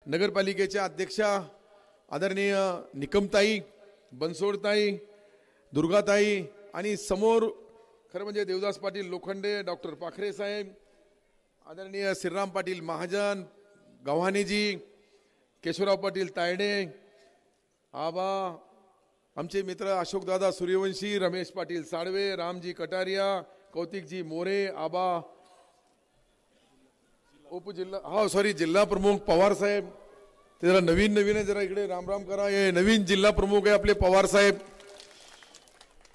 नगरपालिकेच्या अध्यक्षा आदरणीय निकमताई, बनसोडताई, दुर्गाताई आणि समोर खरं म्हणजे देवदास पाटील लोखंडे, डॉक्टर पाखरे साहेब, आदरणीय श्रीराम पाटील महाजन, गव्हाणेजी, केशवराव पाटील तायडे, आबा, आमचे मित्र अशोकदादा सूर्यवंशी, रमेश पाटील साळवे, रामजी कटारिया, कौतिकजी मोरे, आबा जिल्हा प्रमुख पवार साहेब, ते जरा नवीन आहे, जरा इकडे राम राम करा. हे नवीन जिल्हा प्रमुख आहे आपले पवार साहेब.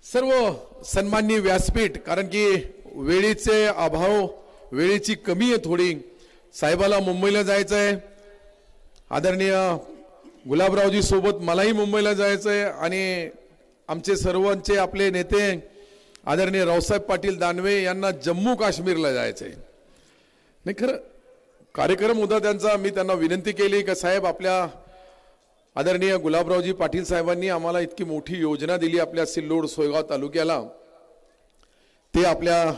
सर्व सन्माननीय व्यासपीठ, कारण की वेळेचे अभाव, वेळेची कमी आहे थोडी. साहेबाला मुंबईला जायचं आहे, आदरणीय गुलाबरावजी सोबत मलाही मुंबईला जायचं आहे आणि आमचे सर्वांचे आपले नेते आदरणीय रावसाहेब पाटील दानवे यांना जम्मू काश्मीरला जायचं आहे. नाही खरं कार्यक्रम होता त्यांचा. मी त्यांना विनंती केली की साहेब, आपल्या आदरणीय गुलाबरावजी पाटील साहेबांनी आम्हाला इतकी मोठी योजना दिली आपल्या सिल्लोड सोयगाव तालुक्याला, ते आपल्या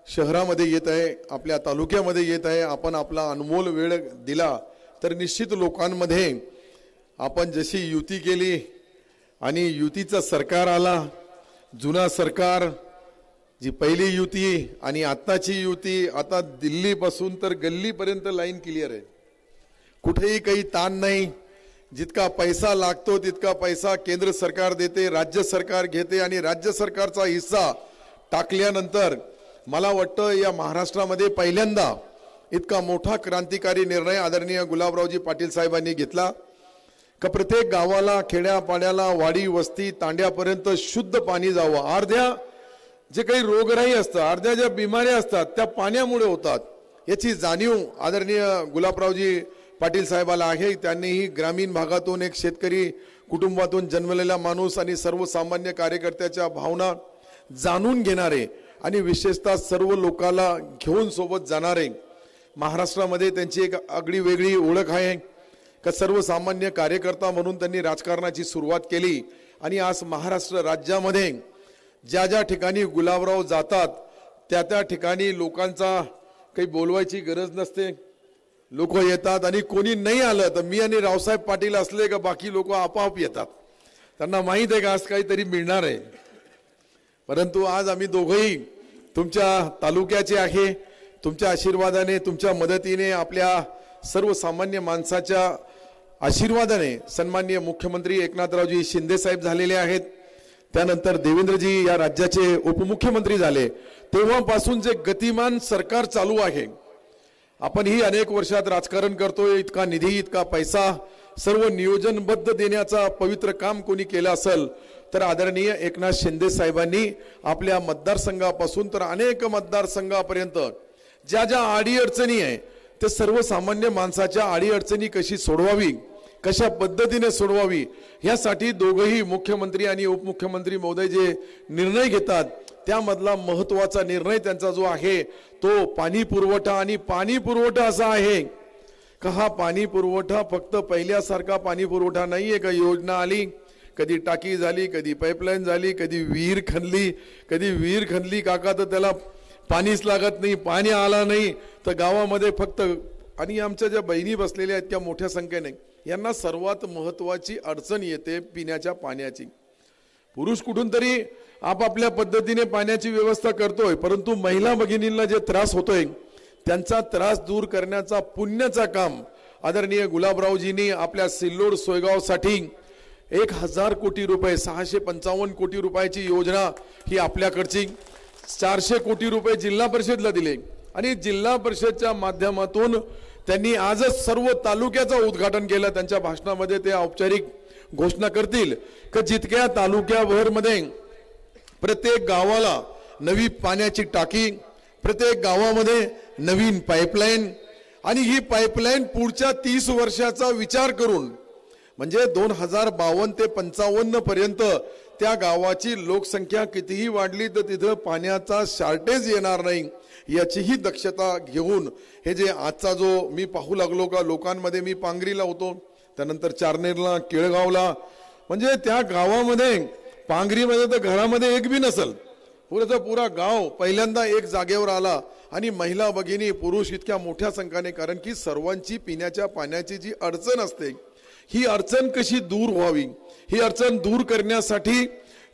शहरामध्ये येत आहे, आपल्या तालुक्यामध्ये येत आहे. आपण आपला अनमोल वेळ दिला तर निश्चित लोकांमध्ये आपण जशी युती केली आणि युतीचं सरकार आला, जुना सरकार, जी पहिली युती आणि आत्ताची युती, आता दिल्लीपासून तर गल्लीपर्यंत लाईन क्लिअर आहे. कुठेही काही ताण नाही. जितका पैसा लागतो तितका पैसा केंद्र सरकार देते, राज्य सरकार घेते आणि राज्य सरकारचा हिस्सा टाकल्यानंतर मला वाटतं या महाराष्ट्रामध्ये पहिल्यांदा इतका मोठा क्रांतिकारी निर्णय आदरणीय गुलाबरावजी पाटील साहेबांनी घेतला का प्रत्येक गावाला, खेड्यापाड्याला, वाडी वस्ती तांड्यापर्यंत शुद्ध पाणी जावं. अर्ध्या जे काही रोगराई असतं, अर्ध्या ज्या बिमाऱ्या असतात त्या पाण्यामुळे होतात, याची जाणीव आदरणीय गुलाबरावजी पाटील साहेबाला आहे. त्यांनीही ग्रामीण भागातून एक शेतकरी कुटुंबातून जन्मलेला माणूस आणि सर्वसामान्य कार्यकर्त्याच्या भावना जाणून घेणारे आणि विशेषतः सर्व लोकांना घेऊन सोबत जाणारे, महाराष्ट्रामध्ये त्यांची एक आगळी वेगळी ओळख आहे का सर्वसामान्य कार्यकर्ता म्हणून त्यांनी राजकारणाची सुरुवात केली. आणि आज महाराष्ट्र राज्यामध्ये ज्या ज्या ठिकाणी गुलाबराव जातात त्या त्या ठिकाणी लोकांचा काही बोलवायची गरज नसते. लोक येतात आणि कोणी नाही आलं तर मी आणि रावसाहेब पाटील असले का बाकी लोक आपोआप येतात. त्यांना माहीत आहे का आज काहीतरी मिळणार आहे. परंतु आज आम्ही दोघंही तुमच्या तालुक्याचे आहे. तुमच्या आशीर्वादाने, तुमच्या मदतीने, आपल्या सर्वसामान्य माणसाच्या आशीर्वादाने सन्माननीय मुख्यमंत्री एकनाथरावजी शिंदे साहेब झालेले आहेत. त्यानंतर देवेंद्रजी या राज्याचे उपमुख्यमंत्री झाले. तेव्हापासून जे गतिमान सरकार चालू आहे, आपण ही अनेक वर्षात राजकारण करतोय, इतका निधी, इतका पैसा, सर्व नियोजनबद्ध देण्याचा पवित्र काम कोणी केलं असेल तर आदरणीय एकनाथ शिंदे साहेबांनी आपल्या मतदारसंघापासून तर अनेक मतदारसंघापर्यंत ज्या ज्या अडीअडचणी आहे ते सर्वसामान्य माणसाच्या अडीअडचणी कशी सोडवावी, कशा पद्धतीने सोडवावी, यासाठी दोघंही मुख्यमंत्री आणि उपमुख्यमंत्री महोदय जे निर्णय घेतात त्यामधला महत्त्वाचा निर्णय त्यांचा जो आहे तो पाणी पुरवठा. आणि पाणी पुरवठा असा आहे का हा पाणी पुरवठा फक्त पहिल्यासारखा पाणी पुरवठा नाही आहे का. योजना आली, कधी टाकी झाली, कधी पाईपलाईन झाली, कधी विहीर खणली काका तर त्याला पाणीच लागत नाही, पाणी आला नाही तर गावामध्ये फक्त. आणि आमच्या ज्या बहिणी बसलेल्या आहेत त्या मोठ्या संख्येने, यांना सर्वात महत्त्वाची अडचण येते पिण्याच्या पाण्याची. पुरुष कुठून तरी आपापल्या पद्धतीने पाण्याची व्यवस्था करतोय, परंतु महिला भगिनींना जे त्रास होतोय त्यांचा त्रास दूर करण्याचा पुण्याचा काम आदरणीय गुलाबरावजींनी आपल्या सिल्लोड सोयगावसाठी 1000 कोटी रुपये, 655 कोटी रुपयाची योजना ही आपल्याकडची, 400 कोटी रुपये जिल्हा परिषदला दिले. आणि जिल्हा परिषदच्या माध्यमातून त्यांनी आजच सर्व तालुक्याचं उद्घाटन केलं. त्यांच्या भाषणामध्ये ते औपचारिक घोषणा करतील की जितक्या तालुक्याभर मध्ये प्रत्येक गावाला नवी पाण्याची टाकी, प्रत्येक गावामध्ये नवीन पाईपलाईन, आणि ही पाईपलाईन पुढच्या 30 वर्षाचा विचार करून म्हणजे 2052 ते 55 पर्यंत त्या गावाची लोकसंख्या कितीही वाढली तर तिथं पाण्याचा शॉर्टेज येणार नाही याचीही दक्षता घेऊन हे जे आजचा जो मी पाहू लागलो का लोकांमध्ये, मी पांगरीला होतो, त्यानंतर चारनेरला, केळगावला, म्हणजे त्या गावामध्ये पांगरीमध्ये तर घरामध्ये एक बी नसल, पुरा गाव पहिल्यांदा एक जागेवर आला आणि महिला भगिनी पुरुष इतक्या मोठ्या संख्येने, कारण की सर्वांची पिण्याच्या पाण्याची जी अडचण असते ही अडचण कशी दूर व्हावी, ही अडचण दूर करण्यासाठी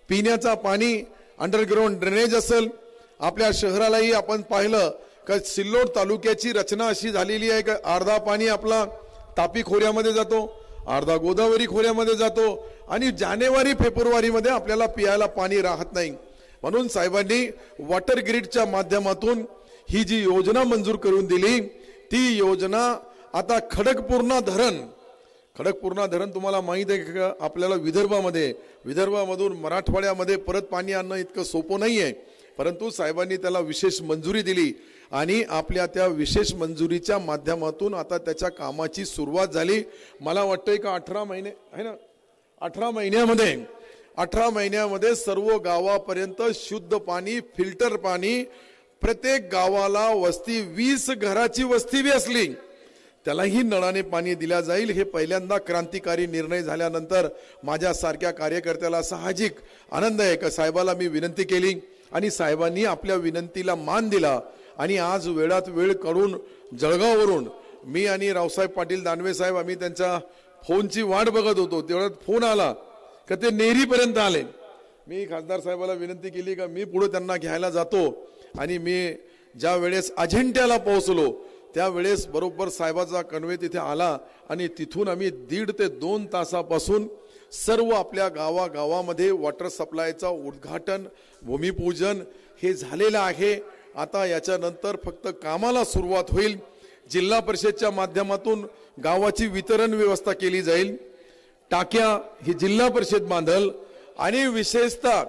पिण्याचा पाणी अंडरग्राउंड ड्रेनेज असेल. आपल्या शहरालाही आपण पाहिलं का सिल्लोड तालुक्याची रचना अशी झालेली आहे का अर्धा पाणी आपला तापी खोऱ्यामध्ये जातो, अर्धा गोदावरी खोऱ्यामध्ये जातो आणि जानेवारी फेब्रुवारी मध्ये आपल्याला पियाला पाणी राहत नाही. म्हणून साहेबांनी वॉटर ग्रीडच्या माध्यमातून ही जी योजना मंजूर करून दिली, ती योजना आता खडकपूर्णा धरण तुम्हाला माहित आहे का, आपल्याला विदर्भामधून मराठवाड्यामध्ये परत पाणी आणणं इतकं सोपं नाहीये, परंतु साहेबांनी त्याला विशेष मंजुरी दिली आणि आपल्या त्या विशेष मंजुरीच्या माध्यमातून आता त्याच्या कामाची सुरुवात झाली. मला वाटतंय का 18 महिने आहे ना, 18 महिन्यामध्ये सर्व गावापर्यंत शुद्ध पाणी, फिल्टर पाणी, प्रत्येक गावाला वस्ती 20 घराची वस्ती बी असली त्यालाही नळाने पाणी दिल्या जाईल. हे पहिल्यांदा क्रांतिकारी निर्णय झाल्यानंतर माझ्यासारख्या कार्यकर्त्याला साहजिक आनंद आहे का साहेबाला मी विनंती केली आणि साहेबांनी आपल्या विनंतीला मान दिला आणि आज वेळात वेळ काढून जळगाववरून मी आणि रावसाहेब पाटील दानवे साहेब आम्ही त्यांच्या फोनची वाट बघत होतो. तेवढ्यात फोन आला का ते नेरीपर्यंत आले. मी खासदार साहेबाला विनंती केली का मी पुढे त्यांना घ्यायला जातो आणि मी ज्या वेळेस अजिंठ्याला पोहोचलो त्यावेळेस बरोबर साहेबाचा कन्वे तिथे आला आणि तिथून आम्ही 1.5 ते 2 तासापासून सर्व आपल्या गावागावामध्ये वॉटर सप्लायचा उद्घाटन, भूमिपूजन हे झालेलं आहे. आता याच्यानंतर फक्त कामाला सुरुवात होईल. जिल्हा परिषदच्या माध्यमातून गावाची वितरण व्यवस्था केली जाईल. टाक्या ही जिल्हा परिषद बांधल आणि विशेषतः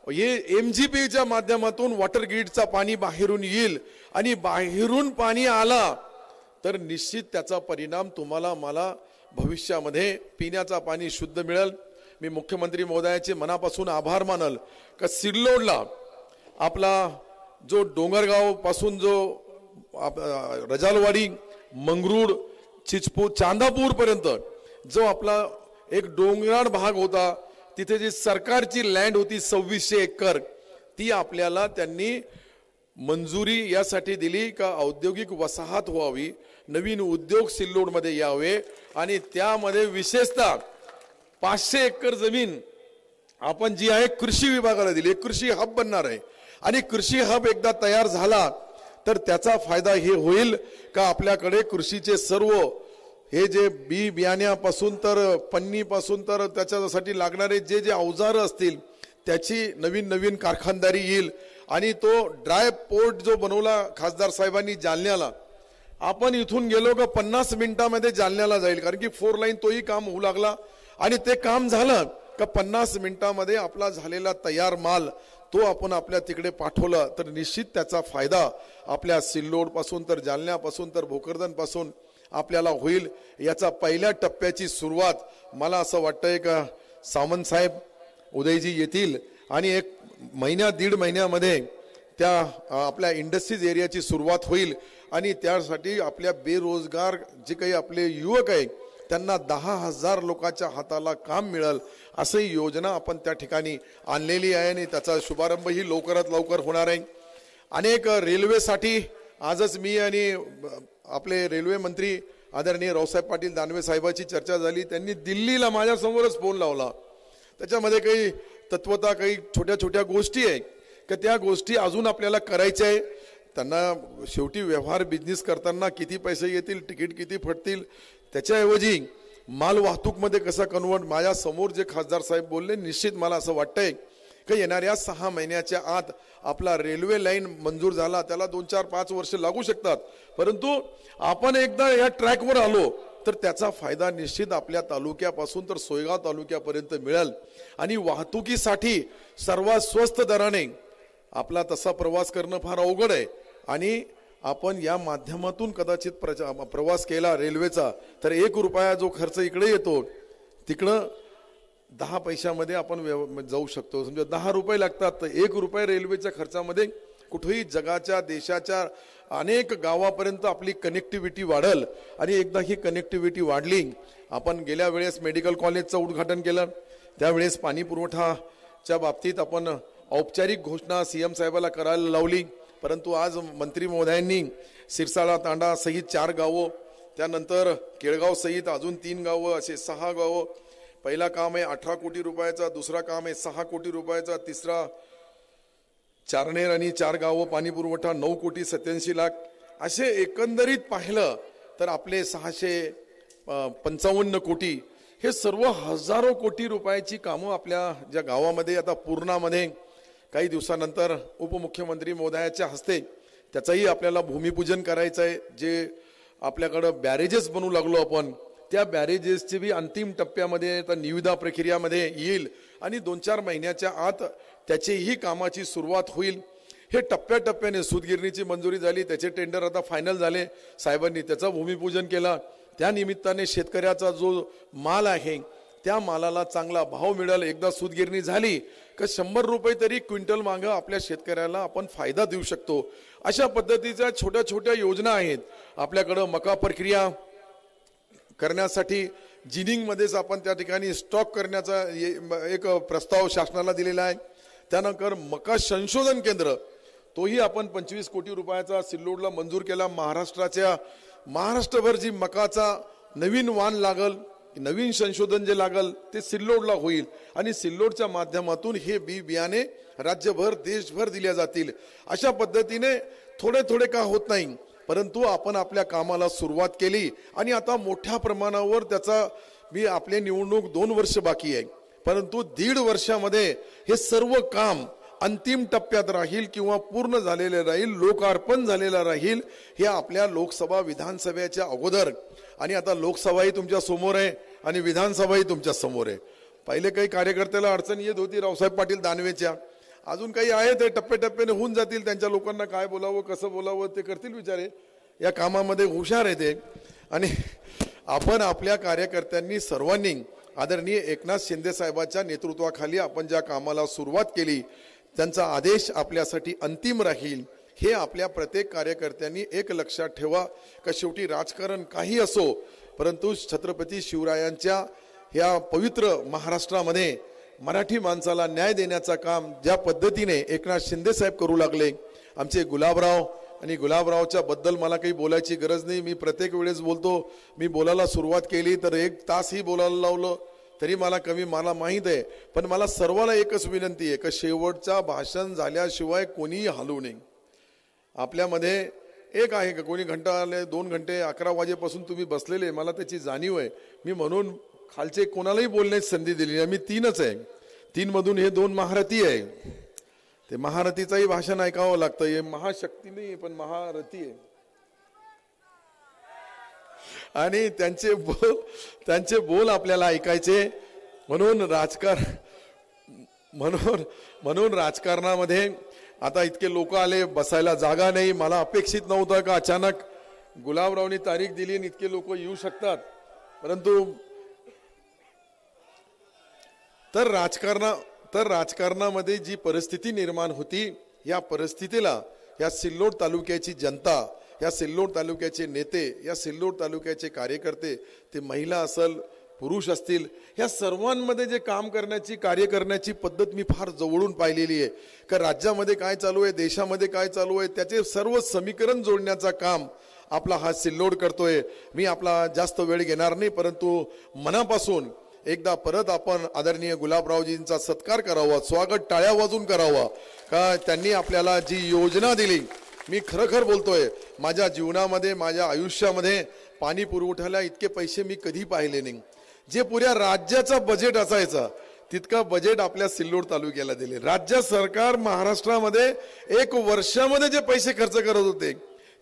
हे MGPच्या माध्यमातून वॉटर ग्रीडचा पाणी बाहेरून येईल आणि बाहेरून पाणी आला तर निश्चित त्याचा परिणाम तुम्हाला मला भविष्यामध्ये पिण्याचा पाणी शुद्ध मिळेल. मी मुख्यमंत्री महोदयाचे मनापासून आभार मानल का सिल्लोडला आपला जो डोंगरगाव पासून जो रजालवाडी, मंगरूळ, चिचपूर, चांदापूर पर्यंत जो आपला एक डोंगराळ भाग होता, तिथे जी सरकारची लँड होती 2600 एकर, ती आपल्याला त्यांनी मंजुरी यासाठी दिली का औद्योगिक वसाहत व्हावी, नवीन उद्योग सिल्लोड मध्ये यावे आणि त्यामध्ये विशेषतः 500 एकर जमीन आपण जी आहे कृषी विभागाला दिली. कृषी हब बनणार आहे आणि कृषी हब एकदा तयार झाला तर त्याचा फायदा हे होईल का आपल्याकडे कृषीचे सर्व हे जे बियाण्यापासून तर पन्नीपासून तर त्याच्यासाठी लागणारे जे जे अवजारं असतील त्याची नवीन कारखानदारी येईल आणि तो ड्राय पोर्ट जो बनवला खासदार साहेबांनी जालन्याला, आपण इथून गेलो का 50 मिनिटांमध्ये जालन्याला जाईल, कारण की 4 लाईन तोही काम होऊ लागला आणि ते काम झालं का 50 मिनिटांमध्ये आपला झालेला तयार माल तो आपण आपल्या तिकडे पाठवला तर निश्चित त्याचा फायदा आपल्या सिल्लोड पासून तर जालन्यापासून तर भोकरदन पासून आपल्याला होईल. याचा पहिल्या टप्प्याची सुरुवात मला असं वाटतंय का सामंत साहेब उदयजी येतील आणि 1-1.5 महिन्यामध्ये त्या आपल्या इंडस्ट्रीज एरियाची सुरुवात होईल आणि त्यासाठी आपल्या बेरोजगार जे काही आपले युवक आहे त्यांना 10,000 लोकांच्या हाताला काम मिळेल अशी योजना आपण त्या ठिकाणी आणलेली आहे आणि त्याचा शुभारंभ ही लवकरात लवकर होणार आहे. अनेक रेल्वेसाठी आजच मी आणि आपले रेल्वे मंत्री आदरणीय रावसाहेब पाटील दानवे साहेबांची चर्चा झाली. त्यांनी दिल्लीला माझ्या समोरच फोन लावला. त्याच्यामध्ये काही तत्वता काही छोट्या गोष्टी आहे की त्या गोष्टी अजून आपल्याला करायच्या आहे. त्यांना शेवटी व्यवहार बिझनेस करताना किती पैसे येतील, तिकीट किती फटतील, त्याच्याऐवजी माल वाहतूकमध्ये कसा कन्वर्ट, माझ्या समोर जे खासदार साहेब बोलले निश्चित मला असं वाटतंय की येणाऱ्या 6 महिन्याच्या आत आपला रेल्वे लाईन मंजूर झाला. त्याला 2-4-5 वर्ष लागू शकतात, परंतु आपण एकदा या ट्रॅकवर आलो तर त्याचा फायदा निश्चित आपल्या तालुक्यापासून तर सोयगाव तालुक्यापर्यंत मिळेल आणि वाहतुकीसाठी सर्वात स्वस्त दराने आपला तसा प्रवास करणं फार अवघड आहे आणि आपण या माध्यमातून कदाचित प्रवास केला रेल्वेचा तर 1 रुपया जो खर्च इकडे येतो तिकडं 10 पैशामध्ये आपण जाऊ शकतो. समजा 10 रुपये लागतात तर 1 रुपये रेल्वेच्या खर्चामध्ये कुठेही जगाच्या देशाच्या अनेक गावापर्यंत आपली कनेक्टिव्हिटी वाढेल आणि एकदा ही कनेक्टिव्हिटी वाढली. आपण गेल्या वेळेस मेडिकल कॉलेजचं उद्घाटन केलं, त्यावेळेस पाणी पुरवठाच्या बाबतीत आपण औपचारिक घोषणा CM साहेबाला करायला लावली परंतु आज मंत्री महोदयांनी सिरसाळा तांडा सहित 4 गावं, त्यानंतर केळगाव सहित अजून 3 गावं, असे 6 गावं. पहिला काम आहे 18 कोटी रुपयाचा, दुसरा काम आहे 6 कोटी रुपयाचा, तिसरा चारनेर आणि 4 गावं पाणी पुरवठा 9 कोटी 87 लाख. असे एकंदरीत पाहिलं तर आपले 655 कोटी, हे सर्व हजारो कोटी रुपयाची कामं आपल्या ज्या गावामध्ये आता पूर्णामध्ये काही दिवसानंतर उपमुख्यमंत्री महोदयाच्या हस्ते त्याचाही आपल्याला भूमिपूजन करायचं आहे. जे आपल्याकडं बॅरेजेस बनवू लागलो आपण, त्या बॅरेजेसची बी अंतिम टप्प्यामध्ये आता निविदा प्रक्रियामध्ये येईल आणि 2-4 महिन्याच्या आत त्याचीही कामाची सुरुवात होईल. हे टप्प्याटप्प्याने सूतगिरणीची मंजुरी झाली, त्याचे टेंडर आता फायनल झाले, साहेबांनी त्याचं भूमिपूजन केलं. त्या निमित्ताने शेतकऱ्याचा जो माल आहे त्या मालाला चांगला भाव मिळेल. एकदा सूतगिरणी झाली का 100 रुपये तरी क्विंटल मागं आपल्या शेतकऱ्याला आपण फायदा देऊ शकतो. अशा पद्धतीच्या छोट्या छोट्या योजना आहेत आपल्याकडं. मका प्रक्रिया करण्यासाठी जिनिंगमध्येच आपण त्या ठिकाणी स्टॉक करण्याचा एक प्रस्ताव शासनाला दिलेला आहे. त्यानंतर मका संशोधन केंद्र, तोही आपण 25 कोटी रुपयाचा सिल्लोडला मंजूर केला. महाराष्ट्रभर जी मकाचा नवीन वाण लागल, नवीन संशोधन जे लागल ते सिल्लोडला होईल आणि सिल्लोडच्या माध्यमातून हे बियाणे राज्यभर देशभर दिल्या जातील. अशा पद्धतीने थोडे थोडे का होत नाही, परंतु आपण आपल्या कामाला सुरुवात केली आणि आता मोठ्या प्रमाणावर त्याचा आपले निवडणूक 2 वर्ष बाकी आहे, परंतु 1.5 वर्षामध्ये हे सर्व काम अंतिम टप्प्यात राहील किंवा पूर्ण झालेले राहील, लोकार्पण झालेला राहील. हे आपल्या लोकसभा विधानसभेच्या अगोदर, आणि आता लोकसभाही तुमच्या समोर आहे आणि विधानसभाही तुमच्या समोर आहे. पहिले काही कार्यकर्त्याला अडचण येत होती रावसाहेब पाटील दानवेच्या, अजून काही आहे ते टप्प्याटप्प्याने होऊन जातील. त्यांच्या लोकांना काय बोलावं कसं बोलावं ते करतील विचारे, या कामामध्ये हुशार आहे ते. आणि आपण आपल्या कार्यकर्त्यांनी सर्वांनी आदरणीय एकनाथ शिंदे साहेबांच्या नेतृत्वाखाली आपण ज्या कामाला सुरुवात केली त्यांचा आदेश आपल्यासाठी अंतिम राहील. हे आपल्या प्रत्येक कार्यकर्त्यांनी एक लक्षात ठेवा का शेवटी राजकारण काही असो, परंतु छत्रपती शिवरायांच्या ह्या पवित्र महाराष्ट्रामध्ये मराठी माणसाला न्याय देण्याचं काम ज्या पद्धतीने एकनाथ शिंदे साहेब करू लागले, आमचे गुलाबराव, आणि गुलाबरावच्या बद्दल मला काही बोलायची गरज नाही, मी प्रत्येक वेळेस बोलतो. मी बोलायला सुरुवात केली तर 1 तासही बोलायला लावलं तरी मला कमी, मला माहीत आहे. पण मला सर्वांना एकच विनंती आहे की शेवटचा भाषण झाल्याशिवाय कोणीही हलू नये. आपल्यामध्ये एक आहे का कोणी घंटा आले 2 घंटे 11 वाजेपासून तुम्ही बसलेले, मला त्याची जाणीव आहे. मी म्हणून खालचे कोणालाही बोलण्याची संधी दिली. आम्ही 3च आहे, 3 मधून हे 2 महारथी आहे. ते महारथीचाही भाषण ऐकावं लागतं. हे महाशक्ती नाही पण महारथी आहे. आणि त्यांचे बोल आपल्याला ऐकायचे. म्हणून राजकारणामध्ये आता इतके लोक आले, बसायला जागा नाही. मला अपेक्षित नव्हतं का अचानक गुलाबरावनी तारीख दिली आणि इतके लोक येऊ शकतात. परंतु राजकारणामध्ये जी परिस्थिती निर्माण होती, या परिस्थितीला या सिल्लोड तालुक्याची जनता, या सिल्लोड तालुक्याचे नेते, या सिल्लोड तालुक्याचे कार्यकर्ते, ते महिला असेल पुरुष असतील, या सर्वांमध्ये जे काम करण्याची कार्य करण्याची पद्धत मी फार जवळून पाहिलेली आहे. का राज्यामध्ये काय चालू आहे, देशामध्ये काय चालू आहे, त्याचे सर्व समीकरण जोडण्याचा काम आपला हा सिल्लोड करतोय. मी आपला जास्त वेळ घेणार नाही, परंतु मनापासून एकदा परत आपण आदरणीय गुलाबरावजींचा सत्कार करावा, स्वागत टाळ्या वाजून करावा. का त्यांनी आपल्याला जी योजना दिली, मी खरखर बोलतोय, माझ्या जीवनामध्ये माझ्या आयुष्यामध्ये पाणी पुरवठ्याला इतके पैसे मी कधी पाहिले नाही. जे पुऱ्या राज्याचा बजेट असायचा तितका बजेट आपल्या सिल्लोड तालुक्याला दिले. राज्य सरकार महाराष्ट्रामध्ये 1 वर्षामध्ये जे पैसे खर्च करत होते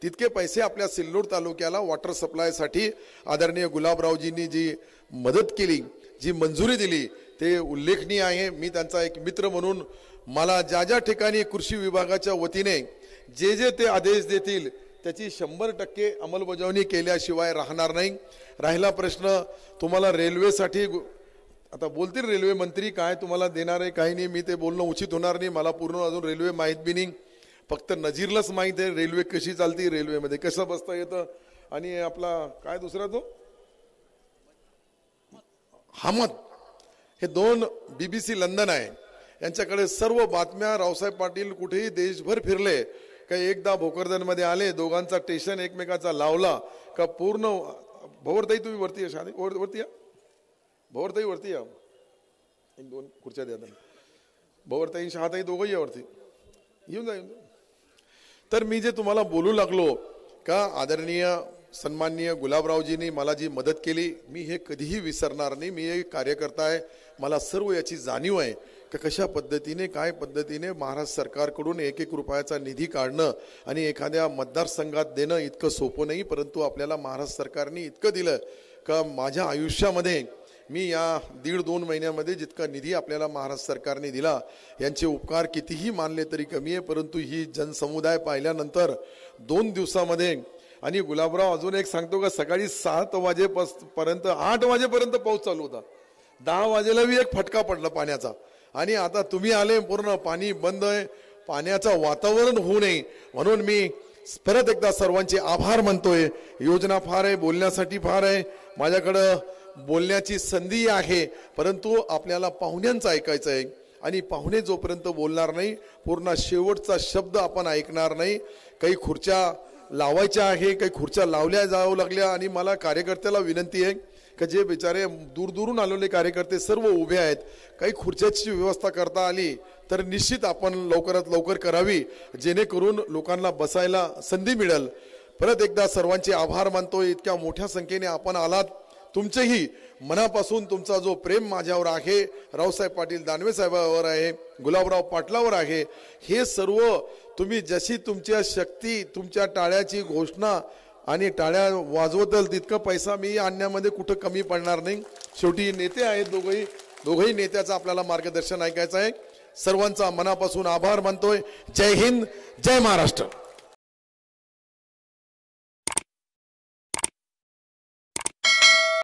तितके पैसे आपल्या सिल्लोड तालुक्याला वॉटर सप्लायसाठी आदरणीय गुलाबरावजींनी जी मदत केली, जी मंजुरी दिली, ते उल्लेखनीय आहे. मी त्यांचा एक मित्र म्हणून मला ज्या ठिकाणी कृषी विभागाच्या वतीने जे ते आदेश देतील त्याची 100% अंमलबजावणी केल्याशिवाय राहणार नाही. राहिला प्रश्न तुम्हाला रेल्वेसाठी, आता बोलतील रेल्वे मंत्री काय तुम्हाला देणार आहे काही नाही, मी ते बोलणं उचित होणार नाही. मला पूर्ण अजून रेल्वे माहीत बी नाही, फक्त नजीरलाच माहीत आहे रेल्वे कशी चालती, रेल्वेमध्ये कसं बसता येतं. आणि आपला काय दुसरा तो हमद, हे 2 BBC लंडन आहे, यांच्याकडे सर्व बातम्या. रावसाहेब पाटील कुठेही देशभर फिरले काही एकदा भोकरदनमध्ये आले, दोघांचा स्टेशन एकमेकाचा लावला का पूर्ण. भोवरताई तुम्ही वरती या, शादी वरती या, भोवरताई वरती या, एक दोन खुर्च्या द्या त्यांना. भोवरताई शहाताई दोघंही यावरती येऊन जा. तर मी जे तुम्हाला बोलू लागलो का आदरणीय सन्माननीय गुलाबरावजींनी मला जी मदत केली, मी हे कधीही विसरणार नाही. मी एक कार्यकर्ता आहे, मला सर्व याची जाणीव आहे की कशा पद्धतीने काय पद्धतीने महाराष्ट्र सरकारकडून एक एक रुपयाचा निधी काढणं आणि एखाद्या मतदारसंघात देणं इतकं सोपं नाही. परंतु आपल्याला महाराष्ट्र सरकारने इतकं दिलं का माझ्या आयुष्यामध्ये मी या 1.5-2 महिन्यामध्ये जितका निधी आपल्याला महाराष्ट्र सरकारने दिला, यांचे उपकार कितीही मानले तरी कमी आहे. परंतु ही जनसमुदाय पाहिल्यानंतर 2 दिवसामध्ये. आणि गुलाबराव अजून एक सांगतो का, सकाळी 7 वाजेपर्यंत 8 वाजेपर्यंत पाऊस चालू होता, 10 वाजेला बी एक फटका पडला पाण्याचा. आणि आता तुम्ही आले, पूर्ण पाणी बंद आहे, पाण्याचं वातावरण होऊ नये म्हणून मी परत एकदा सर्वांचे आभार मानतोय. योजना फार आहे, बोलण्यासाठी फार आहे, माझ्याकडं बोलण्याची संधी आहे, परंतु आपल्याला पाहुण्यांचं ऐकायचं आहे. आणि पाहुणे जोपर्यंत बोलणार नाही, पूर्ण शेवटचा शब्द आपण ऐकणार नाही. काही खुर्च्या लावायच्या आहे, काही खुर्च्या लावल्या जावं लागल्या. आणि मला कार्यकर्त्याला विनंती आहे की जे बिचारे दूरदूरून आलेले कार्यकर्ते सर्व उभे आहेत, काही खुर्च्याची व्यवस्था करता आली तर निश्चित आपण लवकरात लवकर करावी, जेणेकरून लोकांना बसायला संधी मिळेल. परत एकदा सर्वांचे आभार मानतोय. इतक्या मोठ्या संख्येने आपण आलात, तुमचेही मनापासून तुमचा जो प्रेम माझ्यावर आहे, रावसाहेब पाटील दानवे साहेबांवर आहे, गुलाबराव पाटलावर आहे, हे सर्व तुम्ही जशी तुमच्या शक्ती, तुमच्या टाळ्याची घोषणा आणि टाळ्या वाजवतल तितका पैसा मी आणण्यामध्ये कुठं कमी पडणार नाही. शेवटी नेते आहेत दोघंही नेत्याचं आपल्याला मार्गदर्शन ऐकायचं आहे. सर्वांचा मनापासून आभार मानतोय. जय हिंद, जय महाराष्ट्र.